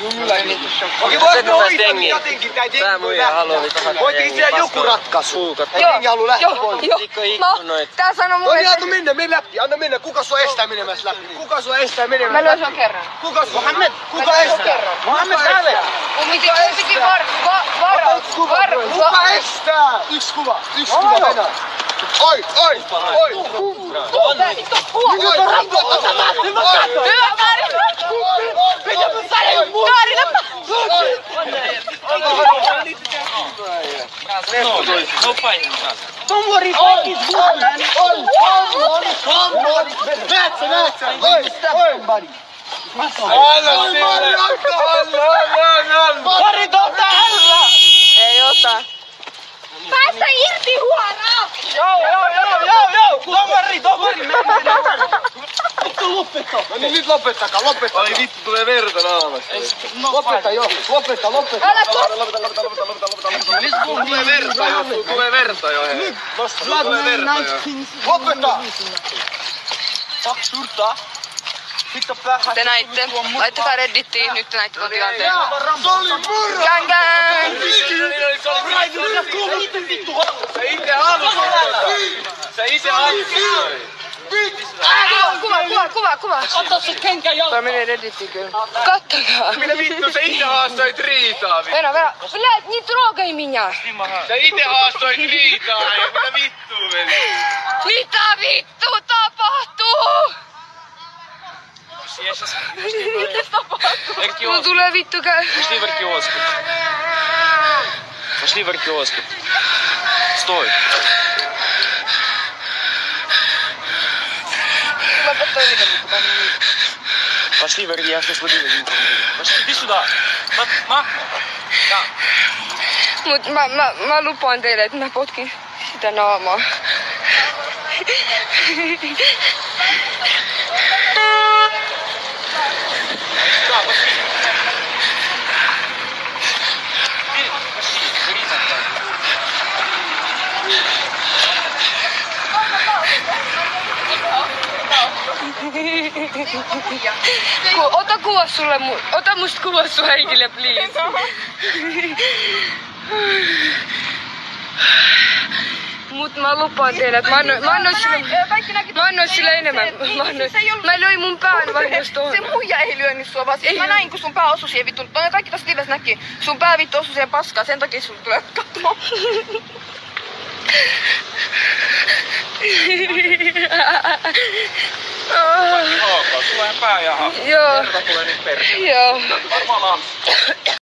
Okei, voisi me hoitaa jotenkin tää jengi lähtee. Voitiin siellä joku ratkaisu. Ei jengi haluu lähteä pois. Tää sanoo mulle, että... Anna mennä, mene läpi. Anna mennä. Kuka sua estää menemässä läpi? Kuka sua estää menemässä läpi? Mä löysin on kerran. Kuka sua? Mohammed. Kuka estää? Mohammed täällä. Kuka estää? Yksi kuva mennään. Oi! Don't worry, fuck is good, man. Come on! Näet sä? Oi! Pari totta alla! ei ota. Päästä irti huoraa! Don't worry, Vittu lopettaa! No niin, nyt lopettakaa. Ai vittu, tulee verta naamasta. Lopeta jo. Lopeta. Älä Tulee verta jo. Hei. Tulee verta jo. Lopeta! Absurda! Vittu päähän! Te näitte. Laittakaa Reddittiin, nyt te näitte ton tilanteen. Se oli murra! Gang! Se itse halusi. Kuva! Ota se kenkä jalkaan! Toi menee Reddittiin kyllä. Kattokaa! Mitä vittu, se itse haastoit riitaa. Vera. Блядь, не трогай меня! Se itse haastoit riitaa ja mitä vittua meni? Mitä vittu tapahtuu? Mitä tapahtuu? Mulla tulee vittu Пошли в киоск. Пошли в киоск. Стой. Пошли в я сейчас выйду. Пошли, иди сюда. Mut mä lupaan teille, että mä potkin sitä naamaa. Ota musta kuva sun henkilö, please. Mut mä lupaan teille, että mä annoin sille enemmän. Mä löin mun pään vahingossa tohon. Se muija ei lyönyt sua vaan. Mä näin kun sun pää osui siihen vittu. No kaikki tossa livessä näki. Sun pää vittu osui siihen paskaan. Sen takia sulla tulee katsomaan. Sulla on pää ja Joo. verta tulee nyt perään. Joo. Varmaan